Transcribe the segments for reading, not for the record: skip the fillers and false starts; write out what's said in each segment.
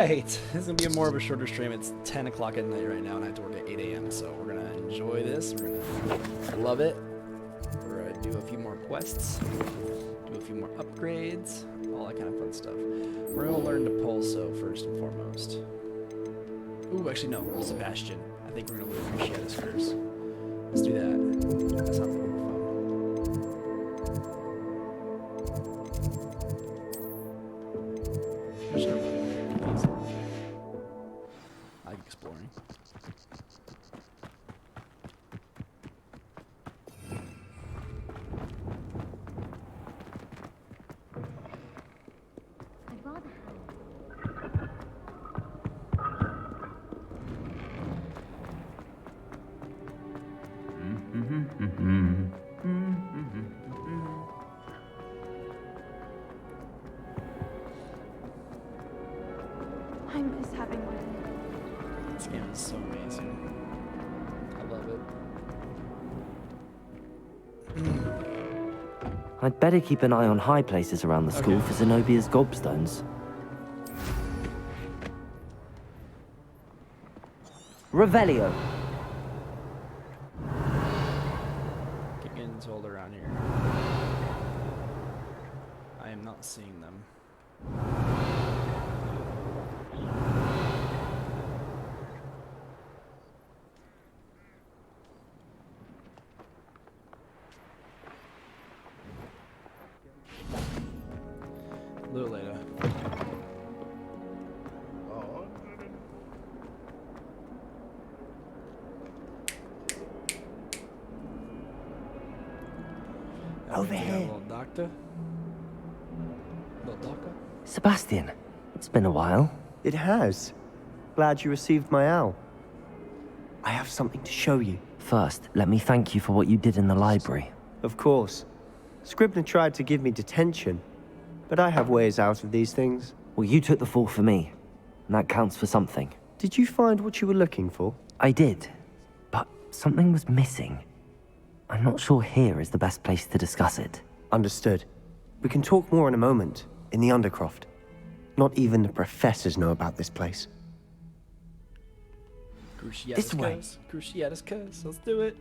Right, this is gonna be more of a shorter stream. It's 10 o'clock at night right now, and I have to work at 8 a.m. So we're gonna enjoy this. We're gonna love it. We're gonna do a few more quests, do a few more upgrades, all that kind of fun stuff. We're gonna learn to pulso first and foremost. Ooh, actually no, Sebastian. I think we're gonna learn Cruciatus first. Let's do that. That sounds more fun. I'm just gonna I like exploring. I'd rather I miss having one. This game is so amazing. I love it. I'd better keep an eye on high places around the school for Zenobia's gobstones. Revelio. Keep getting told around here. I am not seeing them. A little later. Over here. Little doctor. Little doctor. Sebastian, it's been a while. It has. Glad you received my owl. I have something to show you. First, let me thank you for what you did in the library. Of course. Scribner tried to give me detention, but I have ways out of these things. Well, you took the fall for me, and that counts for something. Did you find what you were looking for? I did, but something was missing. I'm not sure here is the best place to discuss it. Understood. We can talk more in a moment, in the Undercroft. Not even the professors know about this place. This way. Cruciatus Cuz. Let's do it.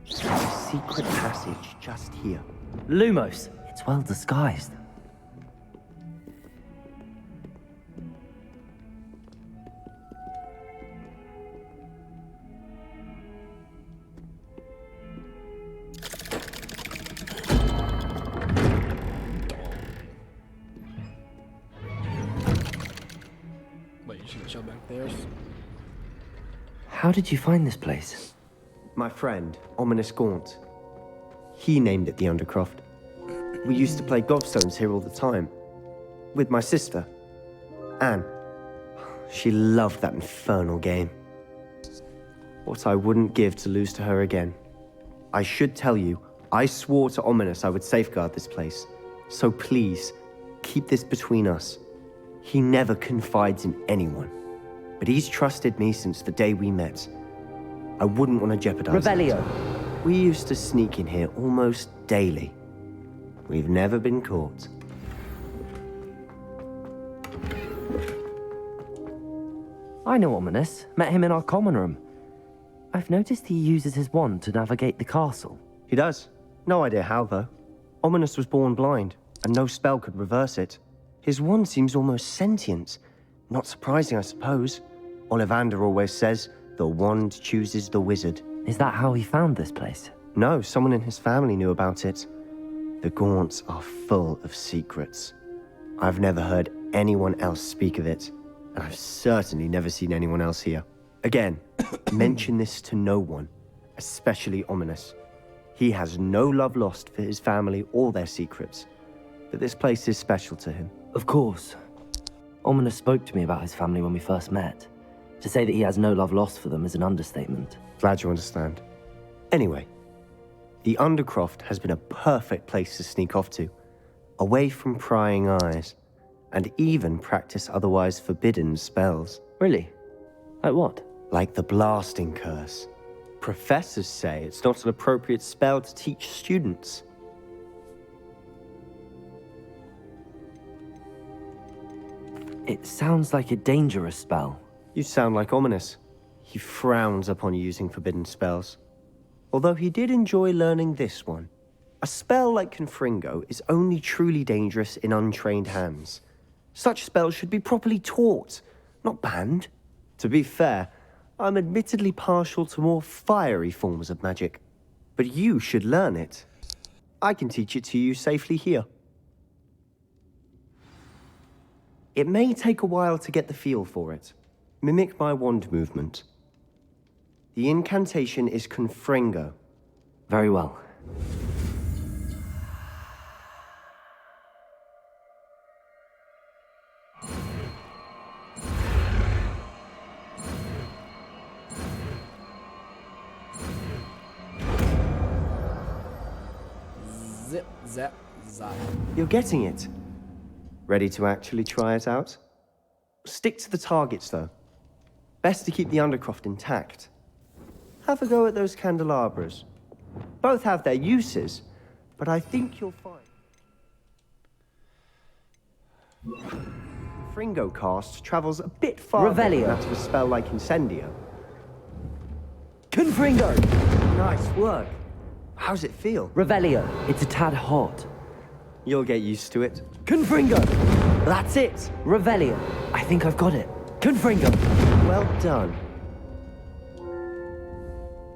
Secret passage just here. Lumos. It's well disguised. Wait, you should chill back there. How did you find this place? My friend, Ominous Gaunt. He named it the Undercroft. We used to play gobstones here all the time. With my sister, Anne. She loved that infernal game. What I wouldn't give to lose to her again. I should tell you, I swore to Ominous I would safeguard this place. So please, keep this between us. He never confides in anyone. But he's trusted me since the day we met. I wouldn't want to jeopardize Revelio. that. We used to sneak in here almost daily. We've never been caught. I know Ominous. Met him in our common room. I've noticed he uses his wand to navigate the castle. He does. No idea how, though. Ominous was born blind, and no spell could reverse it. His wand seems almost sentient. Not surprising, I suppose. Ollivander always says, the wand chooses the wizard. Is that how he found this place? No, someone in his family knew about it. The Gaunts are full of secrets. I've never heard anyone else speak of it, and I've certainly never seen anyone else here. Again, mention this to no one, especially Ominous. He has no love lost for his family or their secrets, but this place is special to him. Of course. Ominous spoke to me about his family when we first met. To say that he has no love lost for them is an understatement. Glad you understand. Anyway, the Undercroft has been a perfect place to sneak off to, away from prying eyes, and even practice otherwise forbidden spells. Really? Like what? Like the blasting curse. Professors say it's not an appropriate spell to teach students. It sounds like a dangerous spell. You sound like Ominous. He frowns upon using forbidden spells. Although he did enjoy learning this one. A spell like Confringo is only truly dangerous in untrained hands. Such spells should be properly taught, not banned. To be fair, I'm admittedly partial to more fiery forms of magic. But you should learn it. I can teach it to you safely here. It may take a while to get the feel for it. Mimic my wand movement. The incantation is Confringo. Very well. Zip, zap, zap. You're getting it. Ready to actually try it out? Stick to the targets, though. Best to keep the Undercroft intact. Have a go at those candelabras. Both have their uses, but I think you'll find... Fringo cast travels a bit farther than Revelio. that of a spell like Incendio. Confringo! Nice work. How's it feel? Revelio. It's a tad hot. You'll get used to it. Confringo! That's it! Revelio. I think I've got it. Confringo! Well done.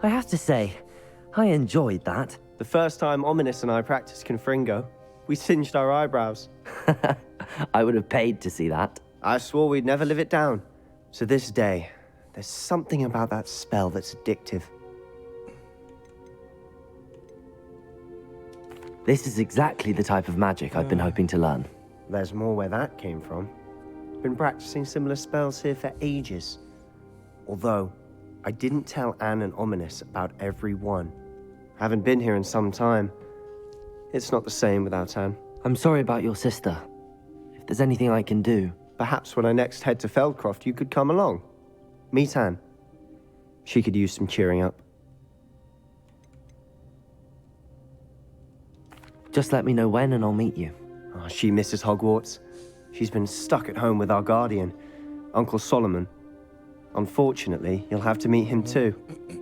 I have to say, I enjoyed that. The first time Ominous and I practiced Confringo, we singed our eyebrows. I would have paid to see that. I swore we'd never live it down. To this day, there's something about that spell that's addictive. This is exactly the type of magic I've been hoping to learn. There's more where that came from. Been practicing similar spells here for ages. Although, I didn't tell Anne and Ominous about every one. Haven't been here in some time. It's not the same without Anne. I'm sorry about your sister. If there's anything I can do... Perhaps when I next head to Feldcroft, you could come along. Meet Anne. She could use some cheering up. Just let me know when and I'll meet you. Oh, she misses Hogwarts. She's been stuck at home with our guardian, Uncle Solomon. Unfortunately, you'll have to meet him too.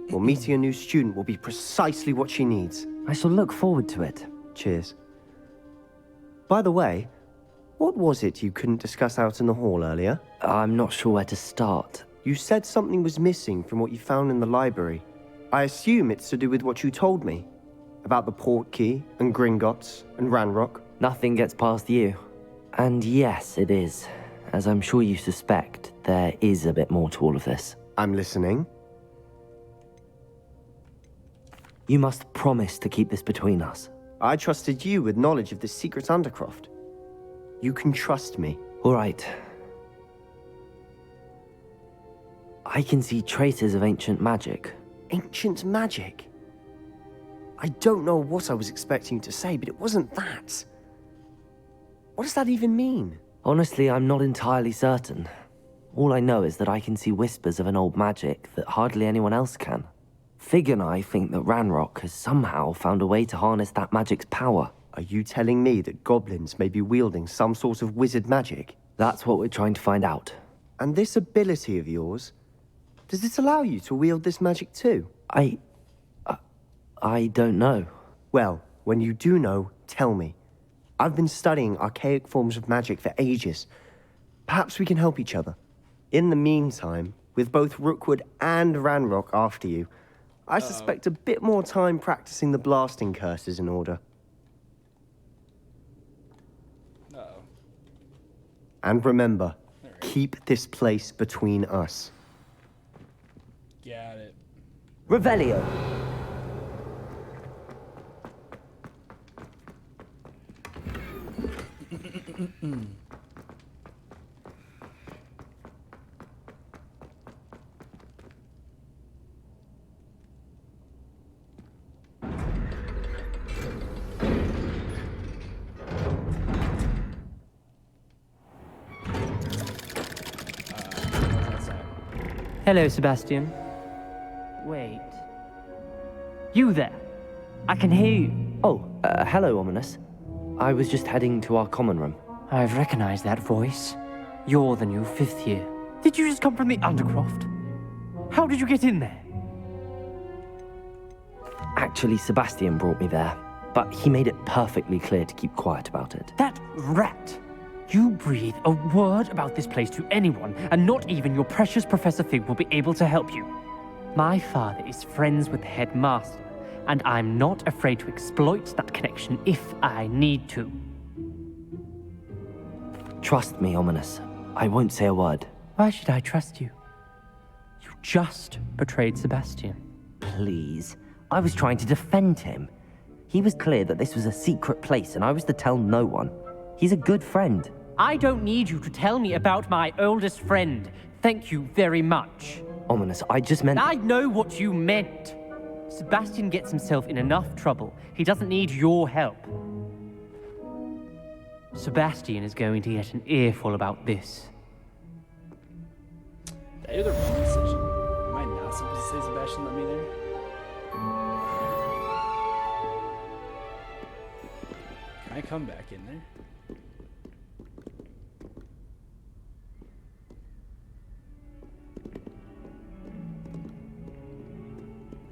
Well, meeting a new student will be precisely what she needs. I shall look forward to it. Cheers. By the way, what was it you couldn't discuss out in the hall earlier? I'm not sure where to start. You said something was missing from what you found in the library. I assume it's to do with what you told me. About the Portkey, and Gringotts, and Ranrock. Nothing gets past you. And yes, it is. As I'm sure you suspect, there is a bit more to all of this. I'm listening. You must promise to keep this between us. I trusted you with knowledge of the secret Undercroft. You can trust me. All right. I can see traces of ancient magic. Ancient magic? I don't know what I was expecting you to say, but it wasn't that. What does that even mean? Honestly, I'm not entirely certain. All I know is that I can see whispers of an old magic that hardly anyone else can. Fig and I think that Ranrock has somehow found a way to harness that magic's power. Are you telling me that goblins may be wielding some sort of wizard magic? That's what we're trying to find out. And this ability of yours, does it allow you to wield this magic too? I don't know. Well, when you do know, tell me. I've been studying archaic forms of magic for ages. Perhaps we can help each other. In the meantime, with both Rookwood and Ranrock after you, I suspect a bit more time practicing the blasting curses in order. Uh-oh. And remember, keep this place between us. Got it. Revelio! Hello, Sebastian. Wait. You there? I can hear you. Oh, hello, Ominous. I was just heading to our common room. I've recognized that voice. You're the new 5th year. Did you just come from the Undercroft? How did you get in there? Actually, Sebastian brought me there, but he made it perfectly clear to keep quiet about it. That rat! You breathe a word about this place to anyone, and not even your precious Professor Fig will be able to help you. My father is friends with the headmaster, and I'm not afraid to exploit that connection if I need to. Trust me, Ominous. I won't say a word. Why should I trust you? You just betrayed Sebastian. Please. I was trying to defend him. He was clear that this was a secret place, and I was to tell no one. He's a good friend. I don't need you to tell me about my oldest friend. Thank you very much. Ominous, I just meant... I know what you meant. Sebastian gets himself in enough trouble. He doesn't need your help. Sebastian is going to get an earful about this. Did I do the wrong decision? Am I not supposed to say Sebastian let me there? Can I come back in there?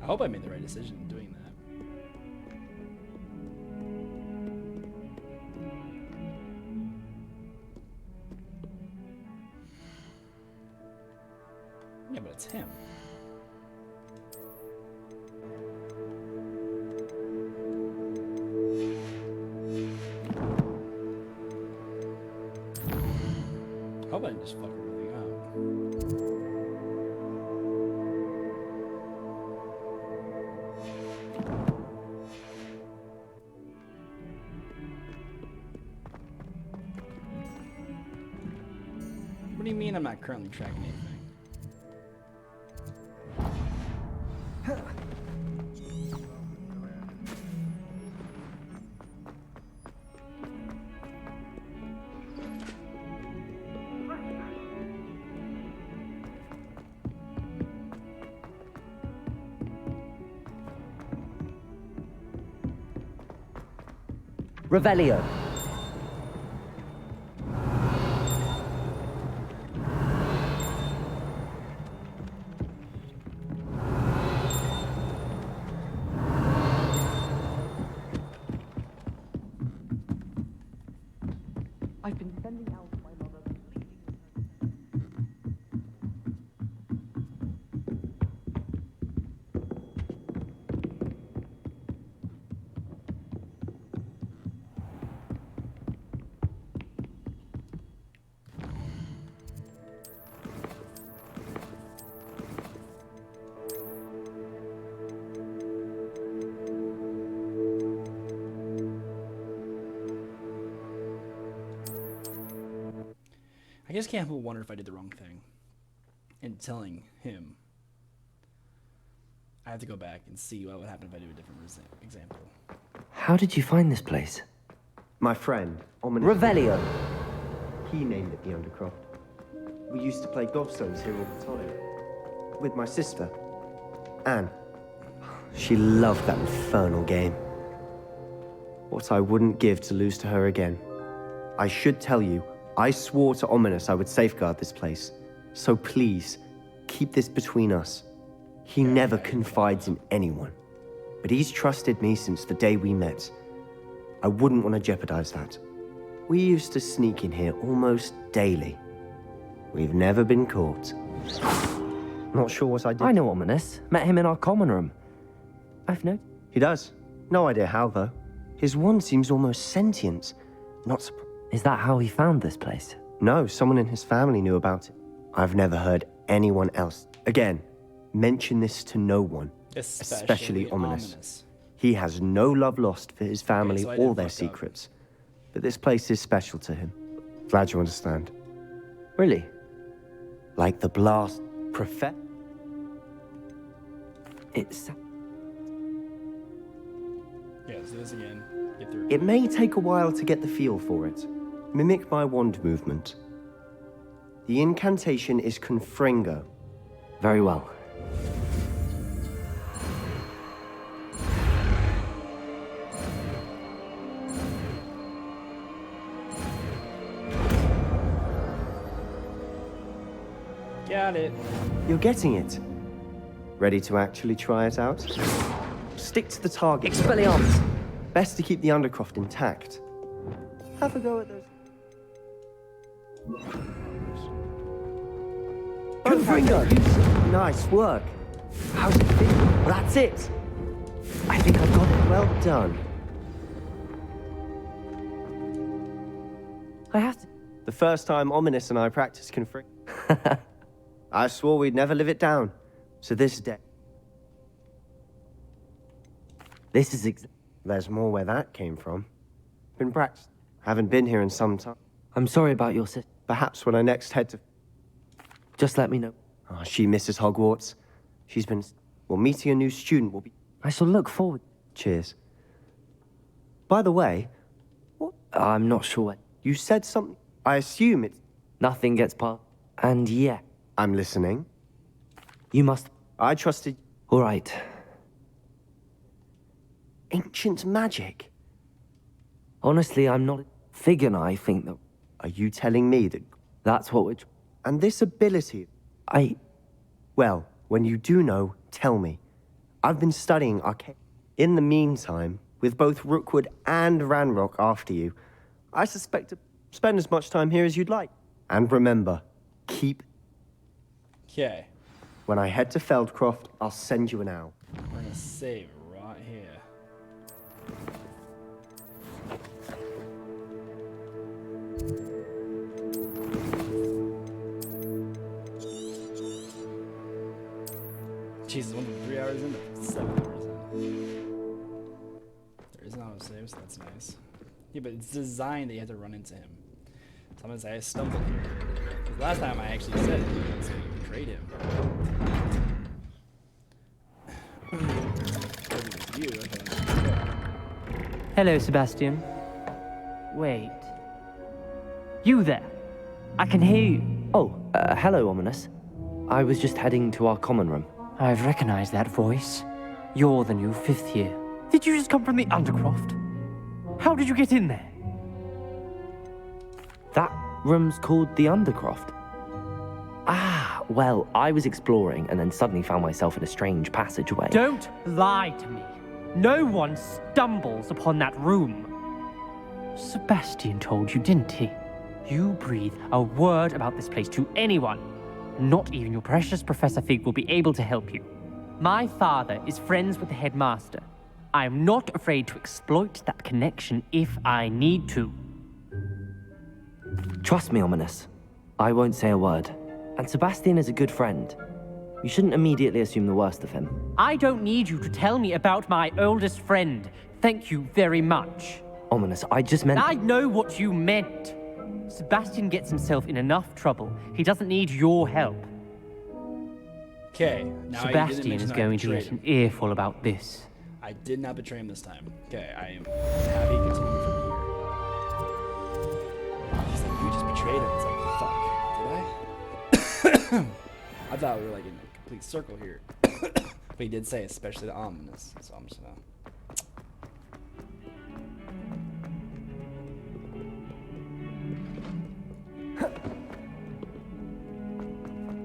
I hope I made the right decision in doing that. Yeah, but it's him. I hope I didn't just fuck everything up. What do you mean I'm not currently tracking anything? Revelio. I've been sending out my mother. I just can't help but wonder if I did the wrong thing. And telling him, I have to go back and see what would happen if I do a different example. How did you find this place? My friend, Ominous. Revelio. He named it the Undercroft. We used to play gobstones here all the time. With my sister, Anne. She loved that infernal game. What I wouldn't give to lose to her again. I should tell you, I swore to Ominous I would safeguard this place. So please, keep this between us. He never confides in anyone. But he's trusted me since the day we met. I wouldn't want to jeopardize that. We used to sneak in here almost daily. We've never been caught. Not sure what I did. I know Ominous. Met him in our common room. I've no... He does. No idea how, though. His wand seems almost sentient. Not surprised. Is that how he found this place? No, someone in his family knew about it. I've never heard anyone else. Again, mention this to no one. Especially Ominous. He has no love lost for his family so I or did their fuck up. secrets. But this place is special to him. Glad you understand. Really? Like the blast prophet. It's... Yeah, let's do this again. Get through. It may take a while to get the feel for it. Mimic my wand movement. The incantation is Confringo. Very well. Got it. You're getting it. Ready to actually try it out? Stick to the target. Expelliarmus! Best to keep the Undercroft intact. Have a go at those. Confringo! Nice work. How's it feel? That's it! I think I've got it. Well done. I have to... The first time Ominous and I practiced confring. I swore we'd never live it down. So this day. This is There's more where that came from. Been practiced. Haven't been here in some time. I'm sorry about your sister. Perhaps when I next head to... Just let me know. Oh, she misses Hogwarts. She's been... Well, meeting a new student will be... I shall look forward. Cheers. By the way, I'm not sure. you said something. I assume it's... Nothing gets past. And yeah, I'm listening. you must... I trusted... All right. Ancient magic? Honestly, I'm not... Fig and I think that... Are you telling me that... That's what we're... And this ability... Well, when you do know, tell me. I've been studying arcane. In the meantime, with both Rookwood and Ranrock after you, I suspect to spend as much time here as you'd like. And remember, keep... Okay. When I head to Feldcroft, I'll send you an owl. We're gonna save right here. Jesus, went from 3 hours in to 7 hours in. There is no save, so that's nice. Yeah, but it's designed that you have to run into him. So I'm gonna say I stumbled here. 'Cause last time I actually said it, so you betrayed him. You, okay. Hello, Sebastian. Wait. You there? I can hear you. Oh, hello, Ominous. I was just heading to our common room. I've recognized that voice. You're the new 5th year. Did you just come from the Undercroft? How did you get in there? That room's called the Undercroft. Ah, well, I was exploring and then suddenly found myself in a strange passageway. Don't lie to me. No one stumbles upon that room. Sebastian told you, didn't he? You breathe a word about this place to anyone. Not even your precious Professor Fig will be able to help you. My father is friends with the headmaster. I am not afraid to exploit that connection if I need to. Trust me, Ominous. I won't say a word. And Sebastian is a good friend. You shouldn't immediately assume the worst of him. I don't need you to tell me about my oldest friend. Thank you very much. Ominous, I just meant... I know what you meant. Sebastian gets himself in enough trouble. He doesn't need your help. Okay. Now Sebastian is going to get an earful about this. I did not betray him this time. Okay, I am happy to continue from here. He's like, you just betrayed him. It's like, fuck. Did I? I thought we were like in a complete circle here. But he did say, especially the ominous. So I'm just gonna...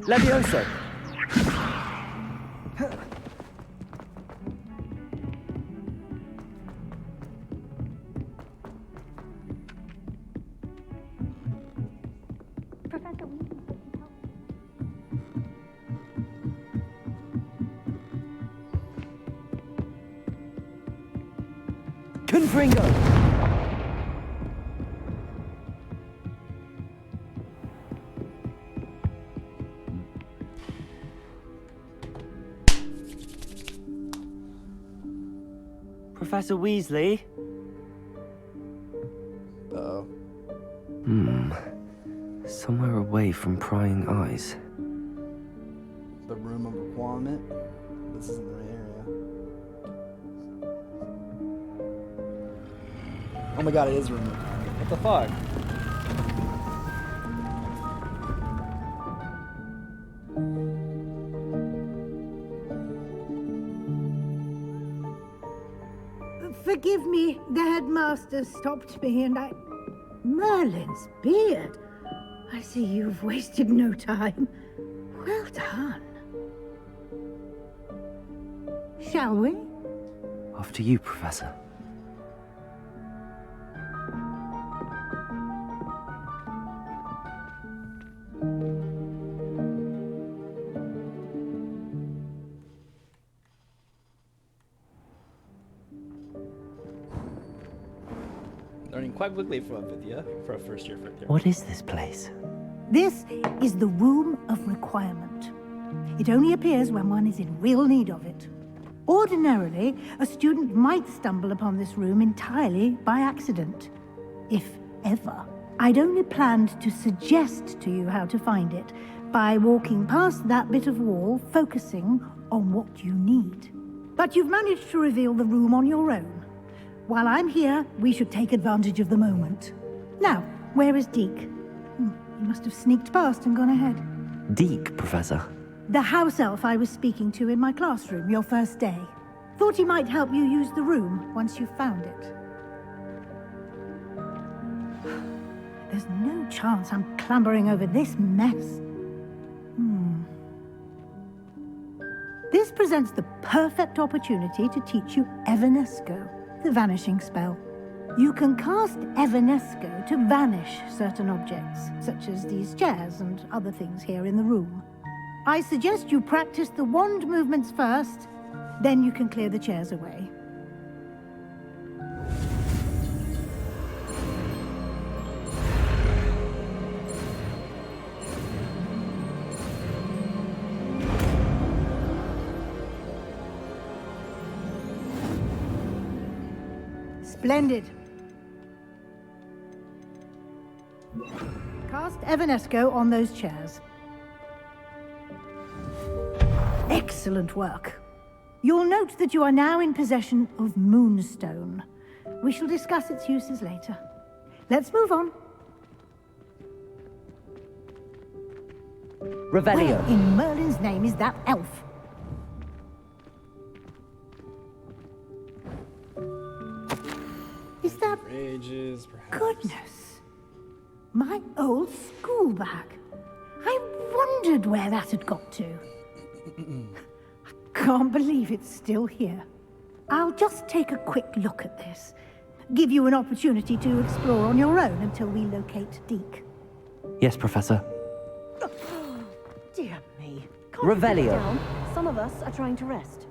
Levioso! Professor Weasley said he'd help. Confringo! Professor Weasley? Uh-oh. Somewhere away from prying eyes. The room of requirement. This isn't the right area. Oh my god, it is room of requirement. What the fuck? Forgive me, the headmaster stopped me and I... Merlin's beard. I see you've wasted no time. Well done. Shall we? After you, Professor. Learning quite quickly for a first year. What is this place? This is the Room of Requirement. It only appears when one is in real need of it. Ordinarily, a student might stumble upon this room entirely by accident. If ever. I'd only planned to suggest to you how to find it by walking past that bit of wall, focusing on what you need. But you've managed to reveal the room on your own. While I'm here, we should take advantage of the moment. Now, where is Deke? He must have sneaked past and gone ahead. Deke, Professor. The house elf I was speaking to in my classroom your first day. Thought he might help you use the room once you found it. There's no chance I'm clambering over this mess. This presents the perfect opportunity to teach you Evanesco, the vanishing spell. You can cast Evanesco to vanish certain objects, such as these chairs and other things here in the room. I suggest you practice the wand movements first, then you can clear the chairs away. Splendid. Cast Evanesco on those chairs. Excellent work. You'll note that you are now in possession of Moonstone. We shall discuss its uses later. Let's move on. Revelio. Where in Merlin's name is that elf? Is that... Ages, perhaps. Goodness. My old school bag. I wondered where that had got to. I can't believe it's still here. I'll just take a quick look at this. Give you an opportunity to explore on your own until we locate Deke. Yes, Professor. Dear me. Revelio. Keep it down. Some of us are trying to rest.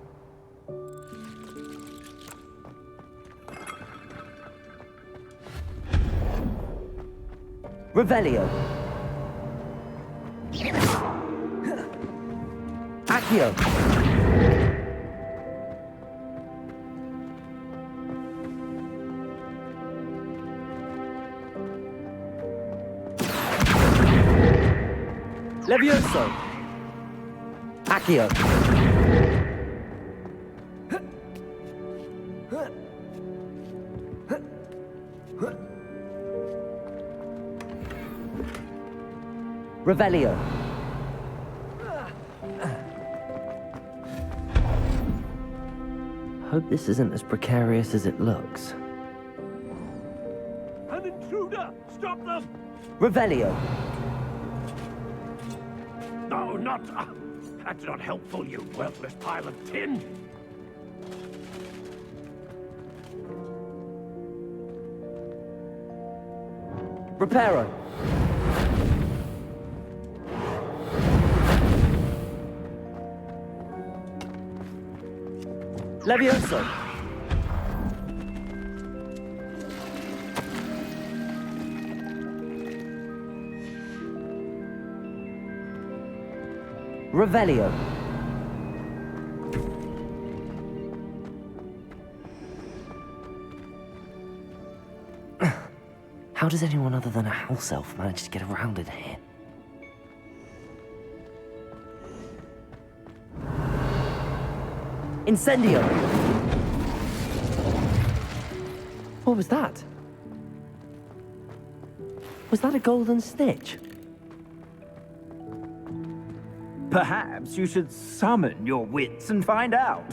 Revelio. Accio. Levioso. Accio. Revelio. Hope this isn't as precarious as it looks. An intruder! Stop them! Revelio. No, not... that's not helpful, you worthless pile of tin! Reparo. Levioso. Revelio. How does anyone other than a house elf manage to get around in here? Incendio! What was that? Was that a golden snitch? Perhaps you should summon your wits and find out.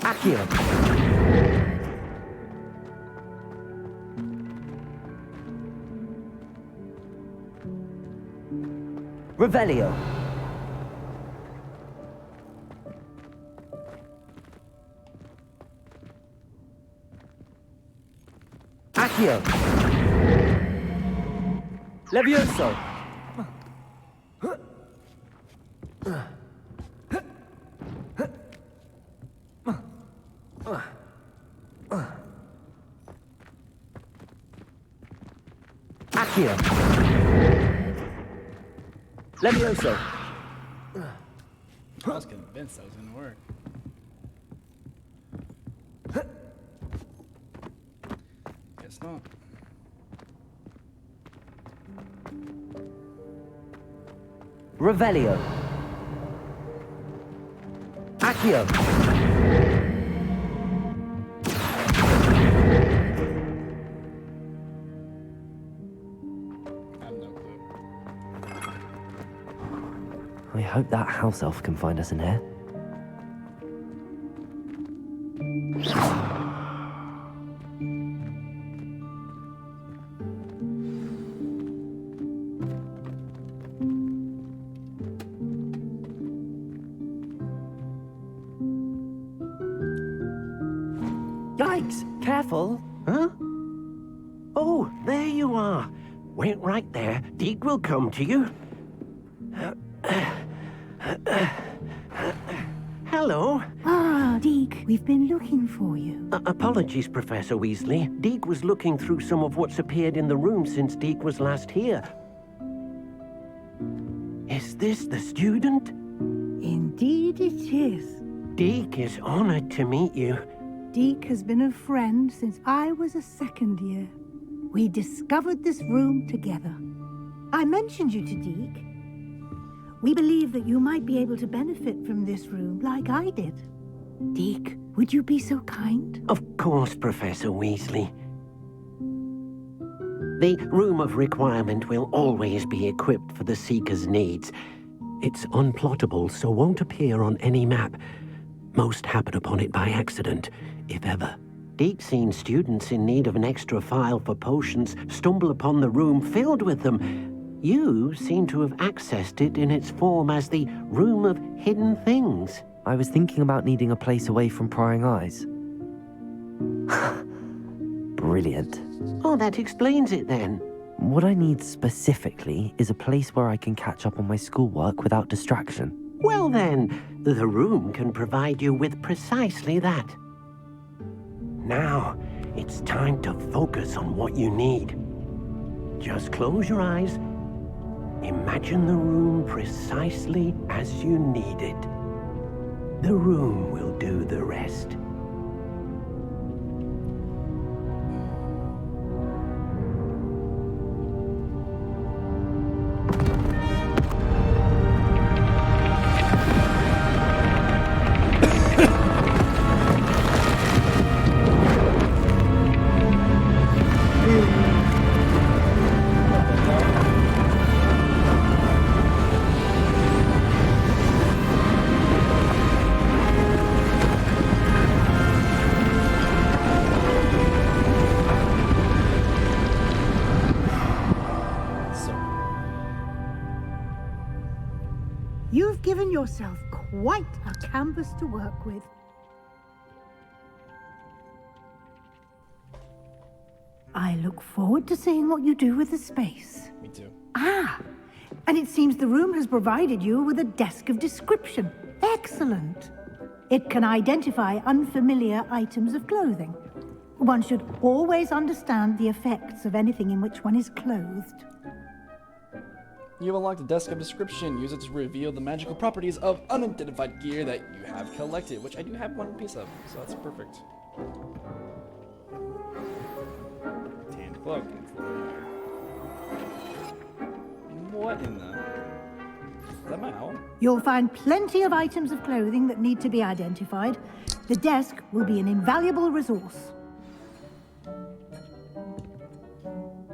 Accio! Revelio! Accio! Levioso! Accio! Levioso! I was convinced that was gonna work. Guess not. Revelio! Accio! I have no clue. I hope that house elf can find us in here. Yikes! Careful! Huh? Oh, there you are. Wait right there. Deke will come to you. Hello. Ah, Deke, we've been looking for you. Apologies, Professor Weasley. Deke was looking through some of what's appeared in the room since Deke was last here. Is this the student? Indeed it is. Deke is honored to meet you. Deke has been a friend since I was a second year. We discovered this room together. I mentioned you to Deke. We believe that you might be able to benefit from this room like I did. Deke, would you be so kind? Of course, Professor Weasley. The Room of Requirement will always be equipped for the Seeker's needs. It's unplottable, so won't appear on any map. Most happen upon it by accident, if ever. Deke's seen students in need of an extra file for potions stumble upon the room filled with them. You seem to have accessed it in its form as the Room of Hidden Things. I was thinking about needing a place away from prying eyes. Brilliant. Oh, that explains it then. What I need specifically is a place where I can catch up on my schoolwork without distraction. Well then, the room can provide you with precisely that. Now, it's time to focus on what you need. Just close your eyes. Imagine the room precisely as you need it. The room will do the rest. You've given yourself quite a canvas to work with. I look forward to seeing what you do with the space. Me too. Ah, and it seems the room has provided you with a desk of description. Excellent. It can identify unfamiliar items of clothing. One should always understand the effects of anything in which one is clothed. You have unlocked the desk of description. Use it to reveal the magical properties of unidentified gear that you have collected, which I do have one piece of, so that's perfect. Tanned cloak. It's what in the... Is that my owl? You'll find plenty of items of clothing that need to be identified. The desk will be an invaluable resource.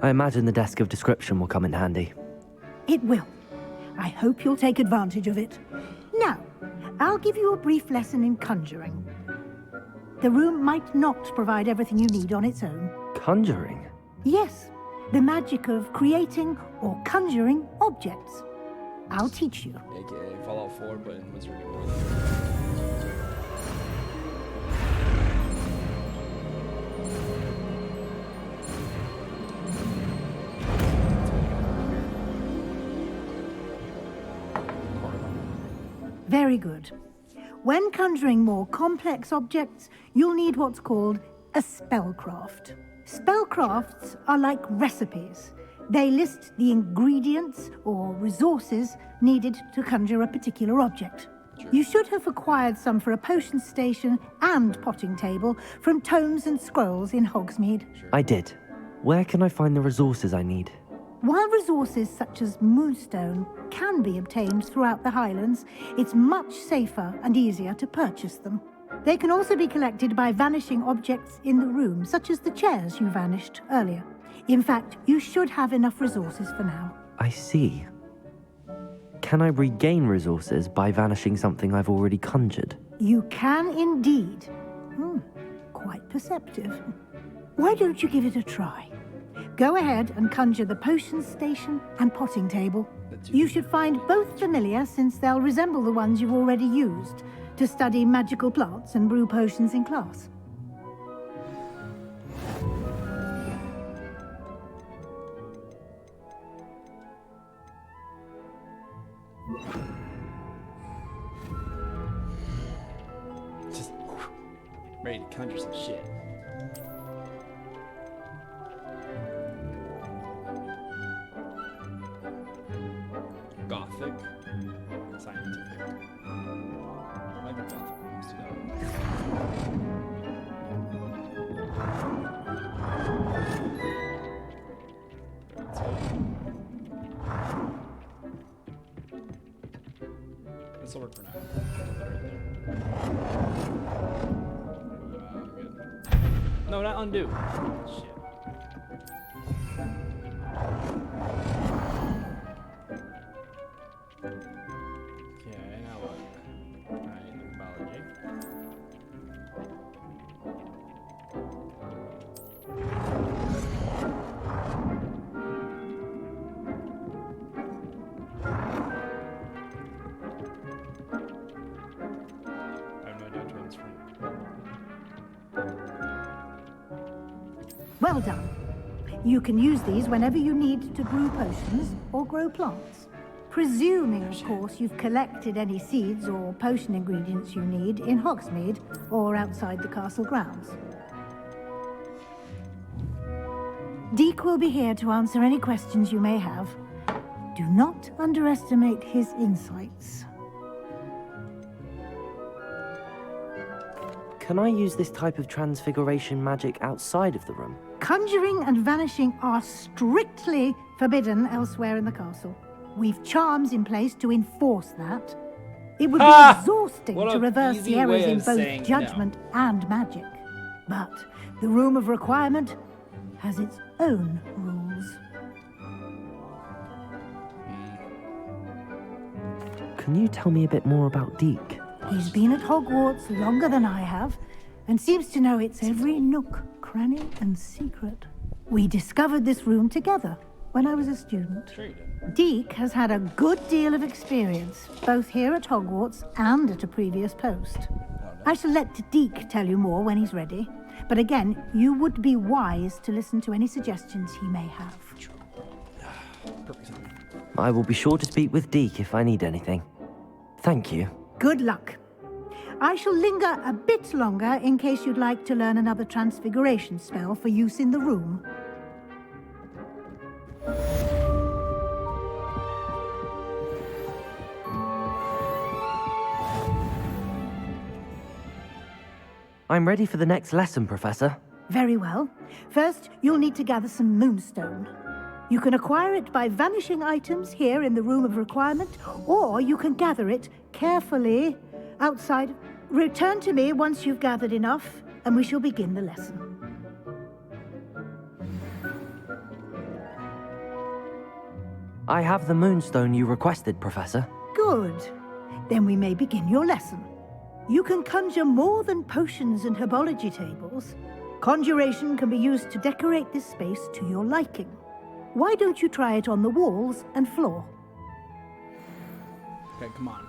I imagine the desk of description will come in handy. It will. I hope you'll take advantage of it. Now, I'll give you a brief lesson in conjuring. The room might not provide everything you need on its own. Conjuring? Yes, the magic of creating or conjuring objects. I'll teach you. AKA Fallout 4, but in Wizarding World. Very good. When conjuring more complex objects, you'll need what's called a spellcraft. Spellcrafts are like recipes. They list the ingredients or resources needed to conjure a particular object. You should have acquired some for a potion station and potting table from tomes and scrolls in Hogsmeade. I did. Where can I find the resources I need? While resources such as moonstone can be obtained throughout the Highlands, it's much safer and easier to purchase them. They can also be collected by vanishing objects in the room, such as the chairs you vanished earlier. In fact, you should have enough resources for now. I see. Can I regain resources by vanishing something I've already conjured? You can indeed. Quite perceptive. Why don't you give it a try? Go ahead and conjure the potion station and potting table. You should find both familiar, since they'll resemble the ones you've already used to study magical plants and brew potions in class. Just ready to conjure some shit. Gothic. Scientific. I like Gothic. Let's do that. This'll work for now. Right there. Good. No, not undo. Shit. Okay, now what? Alright, biology. I have no idea which one's from. Well done. You can use these whenever you need to brew potions or grow plants. Presuming, of course, you've collected any seeds or potion ingredients you need in Hogsmeade or outside the castle grounds. Deek will be here to answer any questions you may have. Do not underestimate his insights. Can I use this type of transfiguration magic outside of the room? Conjuring and vanishing are strictly forbidden elsewhere in the castle. We've charms in place to enforce that. It would be exhausting What to a reverse easy the errors way in of both saying no. judgment and magic. But the Room of Requirement has its own rules. Can you tell me a bit more about Deek? He's been at Hogwarts longer than I have, and seems to know its every nook, cranny, and secret. We discovered this room together when I was a student. Sure you did. Deek has had a good deal of experience, both here at Hogwarts and at a previous post. I shall let Deek tell you more when he's ready, but again, you would be wise to listen to any suggestions he may have. Perfect timing. I will be sure to speak with Deek if I need anything. Thank you. Good luck. I shall linger a bit longer in case you'd like to learn another transfiguration spell for use in the room. I'm ready for the next lesson, Professor. Very well. First, you'll need to gather some moonstone. You can acquire it by vanishing items here in the Room of Requirement, or you can gather it carefully outside. Return to me once you've gathered enough, and we shall begin the lesson. I have the moonstone you requested, Professor. Good. Then we may begin your lesson. You can conjure more than potions and herbology tables. Conjuration can be used to decorate this space to your liking. Why don't you try it on the walls and floor? Okay, come on.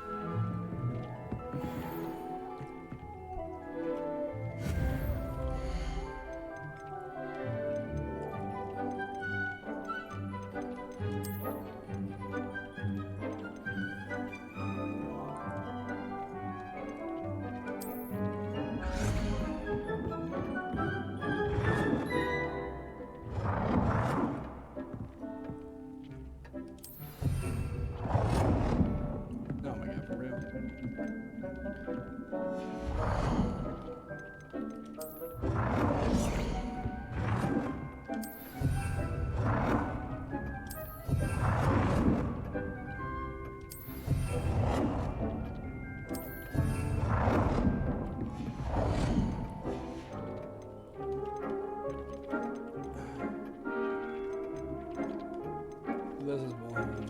This is one.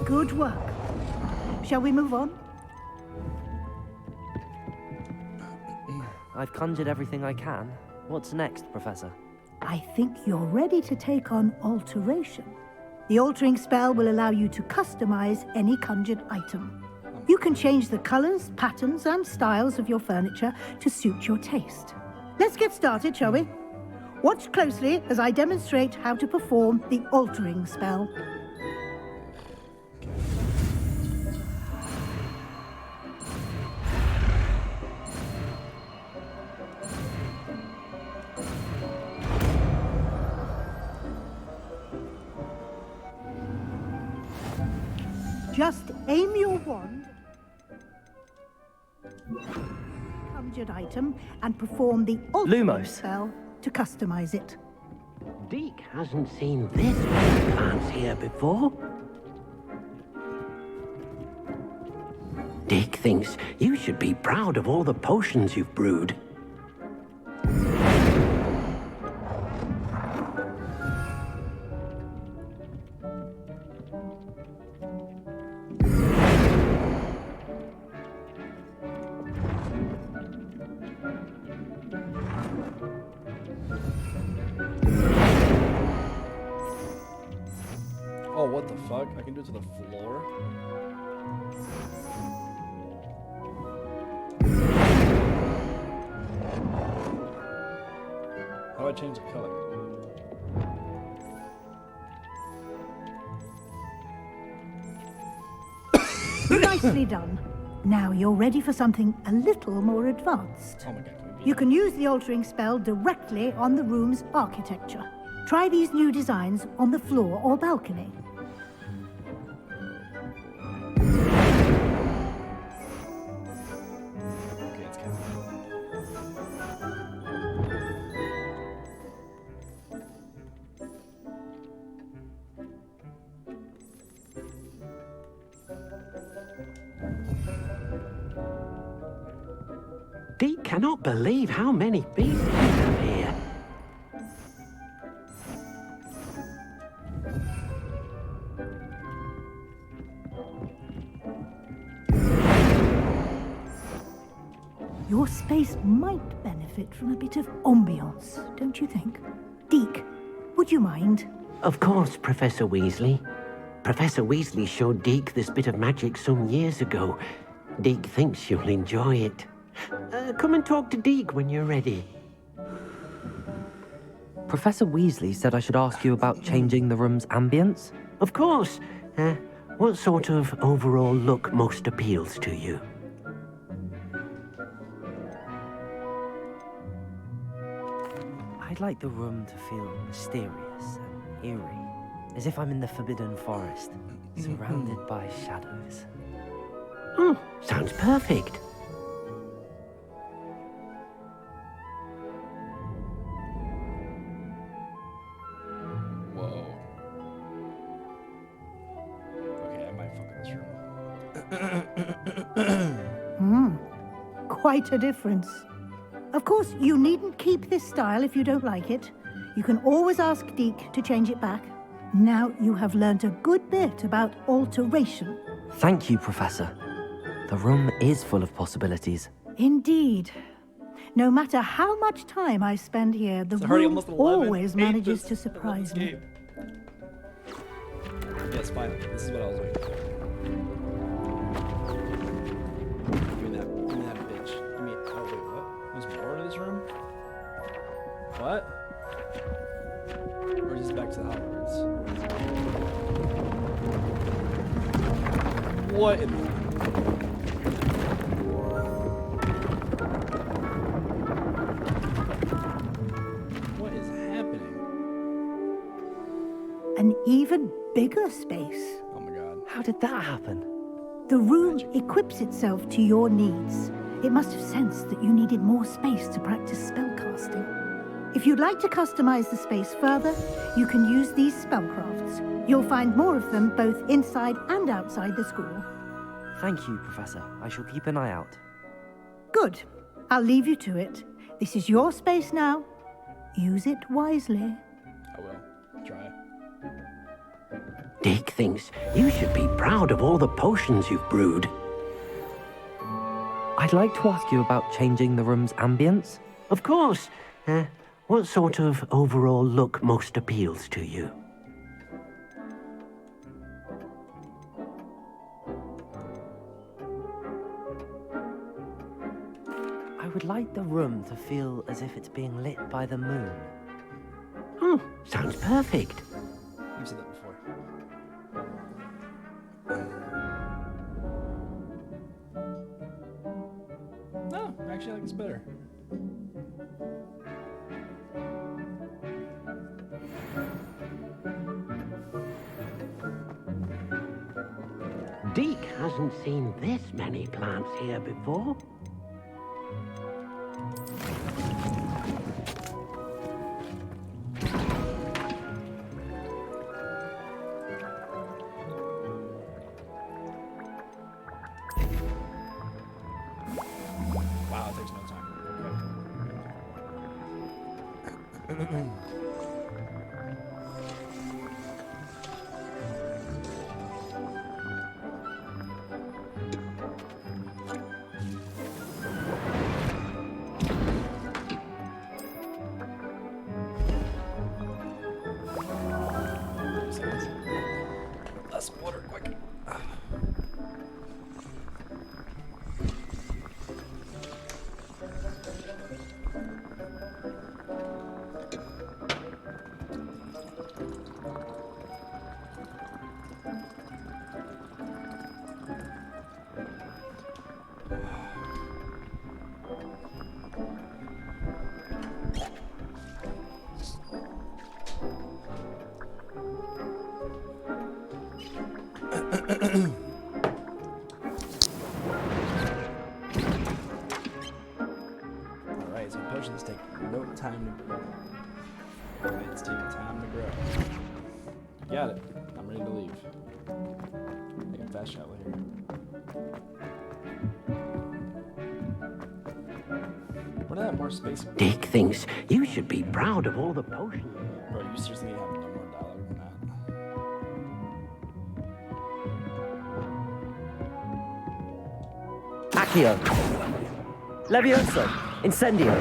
Good work. Shall we move on? I've conjured everything I can. What's next, Professor? I think you're ready to take on alteration. The altering spell will allow you to customize any conjured item. You can change the colors, patterns, and styles of your furniture to suit your taste. Let's get started, shall we? Watch closely as I demonstrate how to perform the altering spell. Just aim your wand, conjured item, and perform the altering Lumos. spell to customize it. Deke hasn't seen this many plants here before. Dick thinks you should be proud of all the potions you've brewed. Oh, what the fuck? I can do it to the floor? How do I change the color? Nicely done. Now you're ready for something a little more advanced. Oh my god. You can use the altering spell directly on the room's architecture. Try these new designs on the floor or balcony. Okay, it's coming. Deke cannot believe how many beasts you have here. Your space might benefit from a bit of ambiance, don't you think? Deke, would you mind? Of course, Professor Weasley. Professor Weasley showed Deke this bit of magic some years ago. Deke thinks you'll enjoy it. Come and talk to Deke when you're ready. Professor Weasley said I should ask you about changing the room's ambience. Of course. What sort of overall look most appeals to you? I'd like the room to feel mysterious and eerie, as if I'm in the Forbidden Forest, surrounded by shadows. Oh, sounds perfect. Whoa. Okay, I might fuck in this room. Quite a difference. Of course, you needn't keep this style if you don't like it. You can always ask Deke to change it back. Now you have learnt a good bit about alteration. Thank you, Professor. The room is full of possibilities. Indeed. No matter how much time I spend here, the It's already room almost 11. always Hate manages this. to surprise me. Escape. Yes, finally. This is what I was waiting for. Give me that bitch. Give me. Oh wait, what? There's more to this room. What? Or is this back to the Hogwarts? What in the... What is happening? An even bigger space. Oh my god. How did that happen? The room equips itself to your needs. It must have sensed that you needed more space to practice spellcasting. If you'd like to customize the space further, you can use these spellcrafts. You'll find more of them both inside and outside the school. Thank you, Professor. I shall keep an eye out. Good. I'll leave you to it. This is your space now. Use it wisely. I will. Try. Dick thinks you should be proud of all the potions you've brewed. I'd like to ask you about changing the room's ambience. Of course. What sort of overall look most appeals to you? I would like the room to feel as if it's being lit by the moon. Oh, sounds perfect. You've said that before. No, actually I like this better. Deke hasn't seen this many plants here before. Wow, it takes no time. Okay. Less water, quick. Alright, so potions take no time to grow. Alright, it's taking time to grow. Got it. I'm ready to leave. Take a fast travel here. What do I have more space? Dick thinks you should be proud of all the potions. Bro, you seriously need to have no more dialogue than that. Accio! Levioso! Incendio!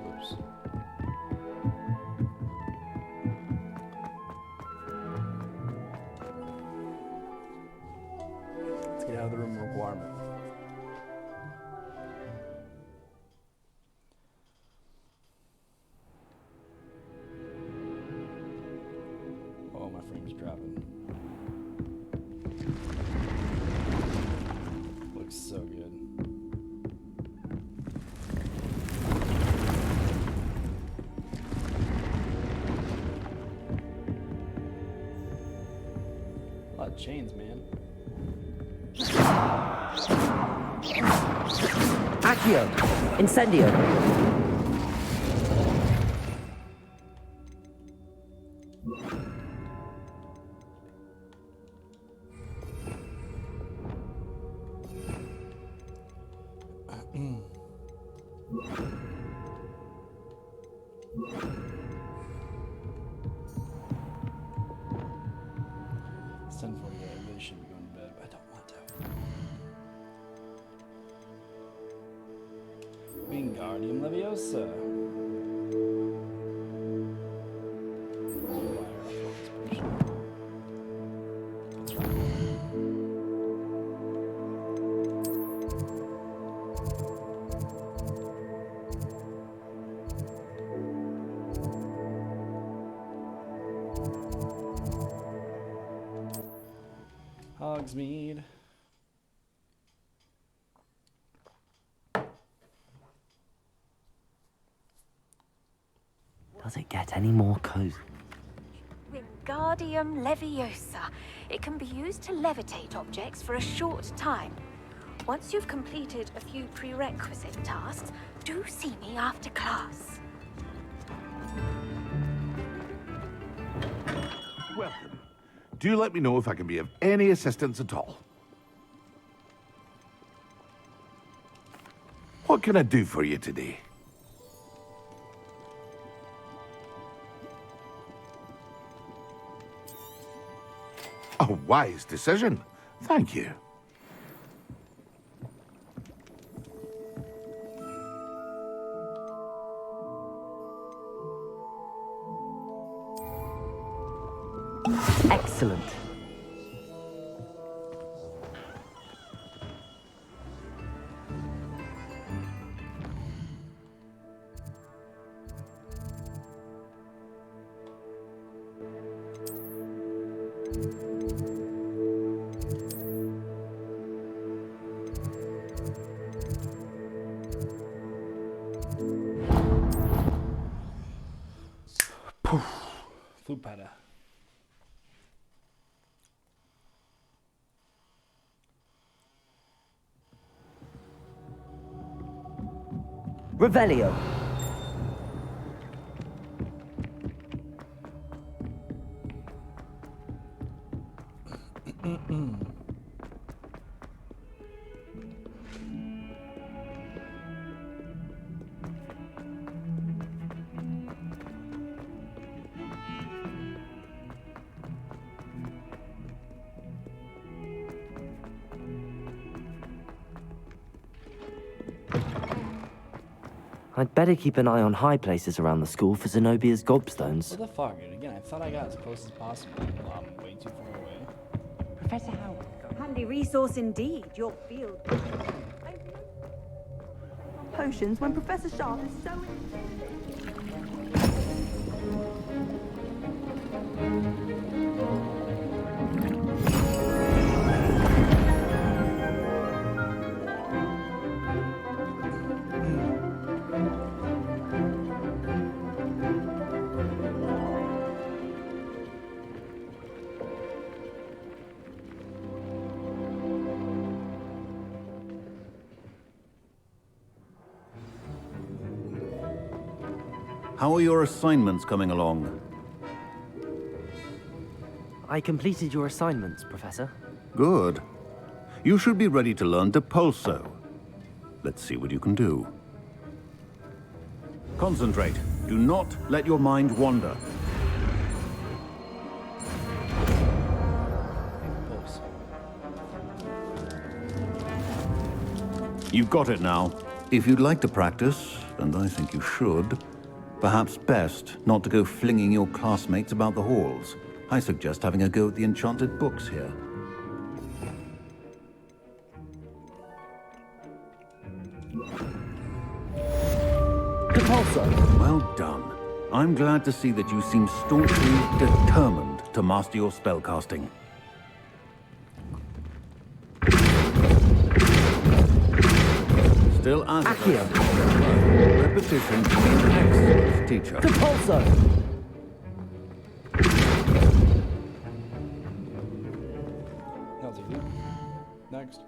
Oops. Let's get out of the room requirement. Oh, my frame's dropping. Looks so good. A lot of chains, man. Accio! Incendio! It's 10:40. I really should be going to bed, but I don't want to. Wingardium Leviosa. Hogsmeade. Does it get any more cozy? Wingardium Leviosa. It can be used to levitate objects for a short time. Once you've completed a few prerequisite tasks, do see me after class. Welcome. Do let me know if I can be of any assistance at all. What can I do for you today? A wise decision. Thank you. Excellent. Food powder. Revelio. I'd better keep an eye on high places around the school for Zenobia's gobstones. What the fuck, dude? Again, I thought I got as close as possible. Well, I'm way too far away. Professor Howard. Handy resource indeed, your field. Potions when Professor Sharp is so... How are your assignments coming along? I completed your assignments, Professor. Good. You should be ready to learn Depulso. Let's see what you can do. Concentrate. Do not let your mind wander. You've got it now. If you'd like to practice, and I think you should, perhaps best not to go flinging your classmates about the halls. I suggest having a go at the enchanted books here. Depulso! Well done. I'm glad to see that you seem staunchly determined to master your spellcasting. Still as Accio! Repetition is an excellent teacher. Depulso! That was easy. Next.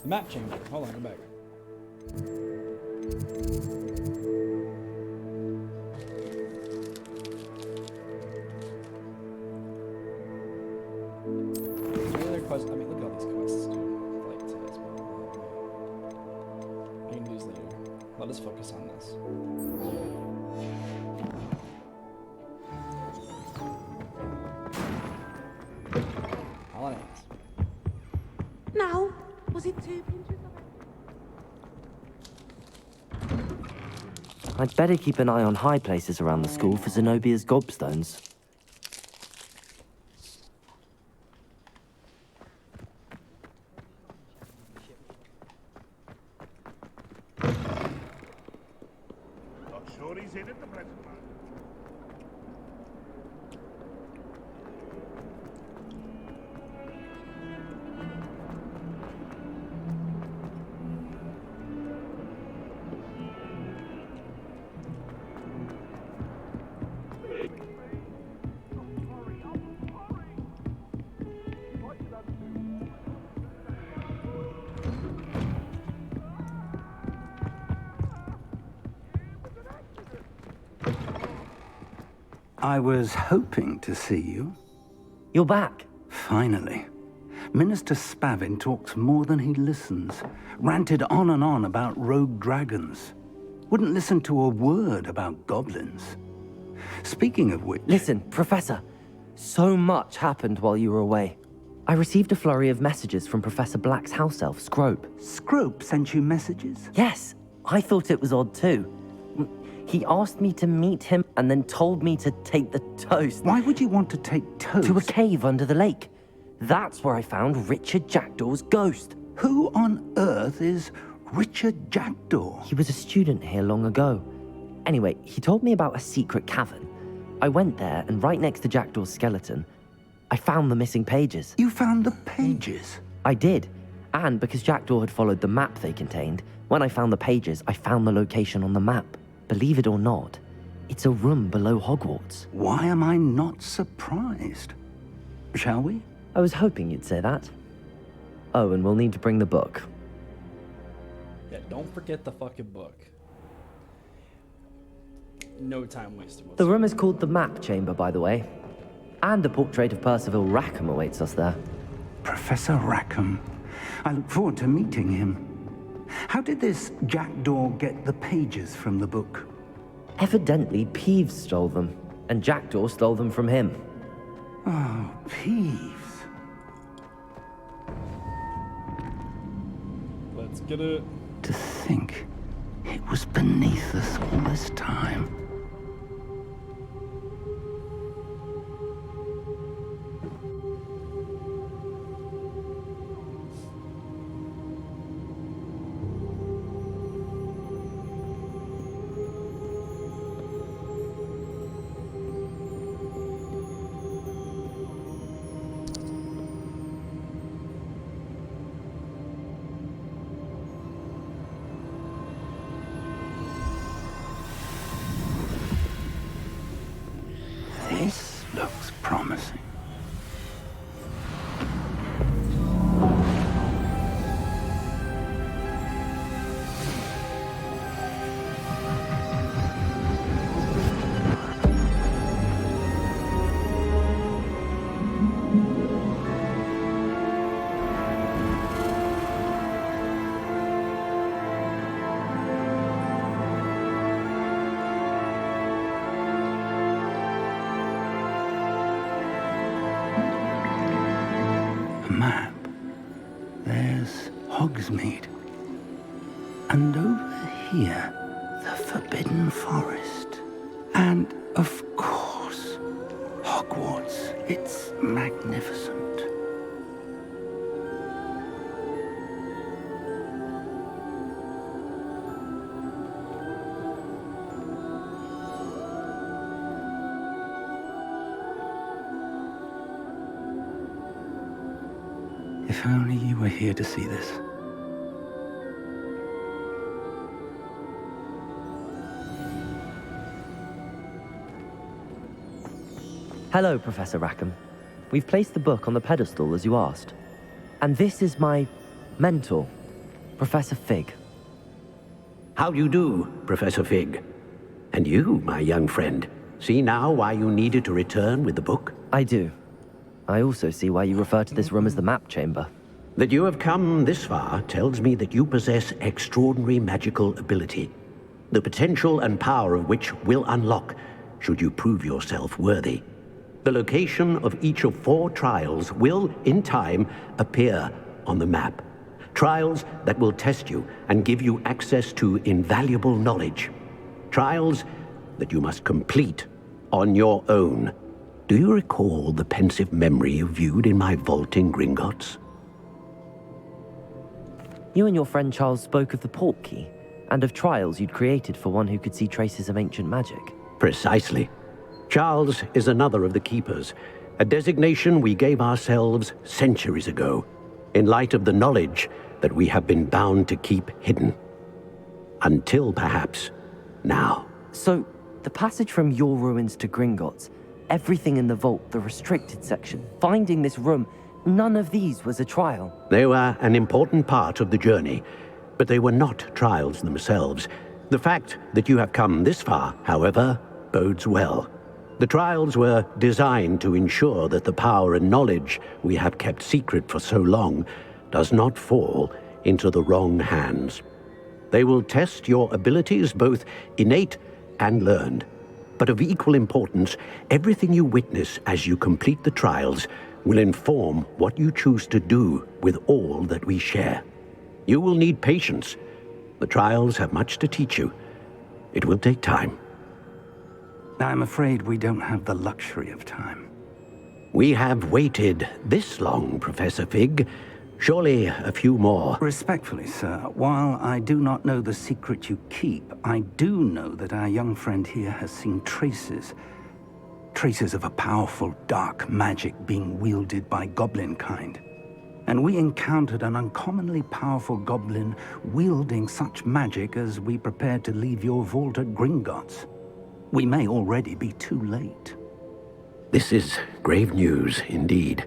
The map changer. Hold on, come back. Is there any other quests? I mean, look at all these quests, dude. Flight test, blah, blah, blah. I can do this later. Let us focus on this. All it is. Now, was it 2 pinches of... I'd better keep an eye on high places around the school for Zenobia's gobstones. Not sure he's in at the present moment. I was hoping to see you. You're back. Finally. Minister Spavin talks more than he listens. Ranted on and on about rogue dragons. Wouldn't listen to a word about goblins. Speaking of which... Listen, Professor. So much happened while you were away. I received a flurry of messages from Professor Black's house elf, Scrope. Scrope sent you messages? Yes. I thought it was odd too. He asked me to meet him and then told me to take the toast. Why would you want to take toast? To a cave under the lake. That's where I found Richard Jackdaw's ghost. Who on earth is Richard Jackdaw? He was a student here long ago. Anyway, he told me about a secret cavern. I went there, and right next to Jackdaw's skeleton, I found the missing pages. You found the pages? I did. And because Jackdaw had followed the map they contained, when I found the pages, I found the location on the map. Believe it or not, it's a room below Hogwarts. Why am I not surprised? Shall we? I was hoping you'd say that. Oh, and we'll need to bring the book. Yeah, don't forget the fucking book. No time wasted whatsoever. The room is called the Map Chamber, by the way. And a portrait of Percival Rackham awaits us there. Professor Rackham. I look forward to meeting him. How did this Jackdaw get the pages from the book? Evidently, Peeves stole them, and Jackdaw stole them from him. Oh, Peeves. Let's get it. To think it was beneath us all this time. This looks promising. Map. There's Hogsmeade. And over here, the Forbidden Forest. And, of course, Hogwarts. It's magnificent. If only you were here to see this. Hello, Professor Rackham. We've placed the book on the pedestal as you asked. And this is my mentor, Professor Fig. How do you do, Professor Fig? And you, my young friend, see now why you needed to return with the book? I do. I also see why you refer to this room as the Map Chamber. That you have come this far tells me that you possess extraordinary magical ability, the potential and power of which will unlock should you prove yourself worthy. The location of each of 4 trials will, in time, appear on the map. Trials that will test you and give you access to invaluable knowledge. Trials that you must complete on your own. Do you recall the pensive memory you viewed in my vault in Gringotts? You and your friend Charles spoke of the Portkey, and of trials you'd created for one who could see traces of ancient magic. Precisely. Charles is another of the Keepers, a designation we gave ourselves centuries ago, in light of the knowledge that we have been bound to keep hidden. Until, perhaps, now. So, the passage from your ruins to Gringotts, everything in the vault, the restricted section, finding this room, none of these was a trial. They were an important part of the journey, but they were not trials themselves. The fact that you have come this far, however, bodes well. The trials were designed to ensure that the power and knowledge we have kept secret for so long does not fall into the wrong hands. They will test your abilities, both innate and learned. But of equal importance, everything you witness as you complete the trials will inform what you choose to do with all that we share. You will need patience. The trials have much to teach you. It will take time. I'm afraid we don't have the luxury of time. We have waited this long, Professor Fig. Surely a few more. Respectfully, sir, while I do not know the secret you keep, I do know that our young friend here has seen traces of a powerful dark magic being wielded by goblin kind. And we encountered an uncommonly powerful goblin wielding such magic as we prepared to leave your vault at Gringotts. We may already be too late. This is grave news indeed.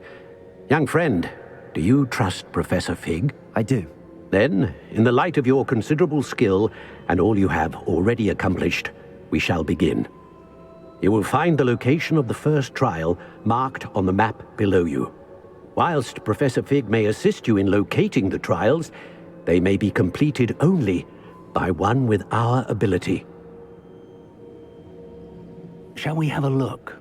Young friend, do you trust Professor Fig? I do. Then, in the light of your considerable skill and all you have already accomplished, we shall begin. You will find the location of the first trial marked on the map below you. Whilst Professor Fig may assist you in locating the trials, they may be completed only by one with our ability. Shall we have a look?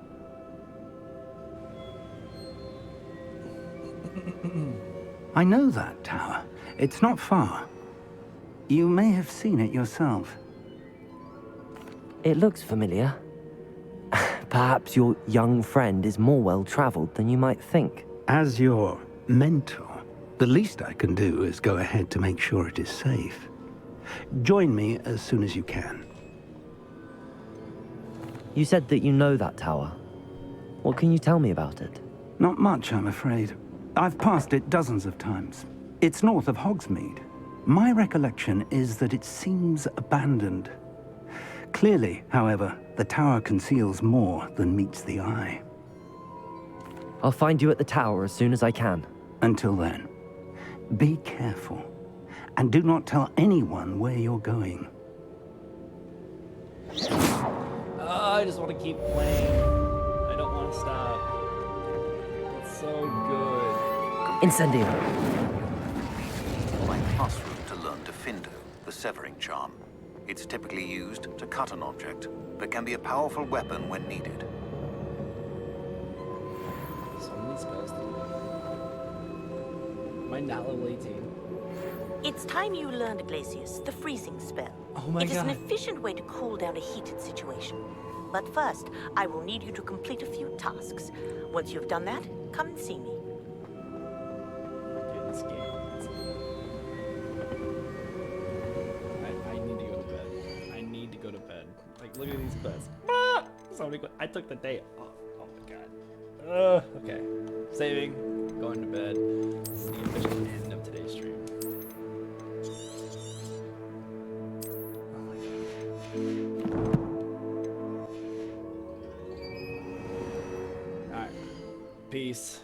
I know that tower. It's not far. You may have seen it yourself. It looks familiar. Perhaps your young friend is more well-traveled than you might think. As your mentor, the least I can do is go ahead to make sure it is safe. Join me as soon as you can. You said that you know that tower. What can you tell me about it? Not much, I'm afraid. I've passed it dozens of times. It's north of Hogsmeade. My recollection is that it seems abandoned. Clearly, however, the tower conceals more than meets the eye. I'll find you at the tower as soon as I can. Until then, be careful, and do not tell anyone where you're going. I just want to keep playing. I don't want to stop. It's so good. Incendio. My classroom to learn Defindo, the severing charm. It's typically used to cut an object, but can be a powerful weapon when needed. So many spells. Am I not level 18? It's time you learned, Glacius, the freezing spell. Oh my It is god. an efficient way to cool down a heated situation. But first, I will need you to complete a few tasks. Once you've done that, come and see me. Dude, this game. I need to go to bed. I need to go to bed. Like, look at these beds. Ah! Somebody, I took the day off. Oh my god. Okay. Saving. Going to bed. This is the official end of today's stream. Alright. Peace.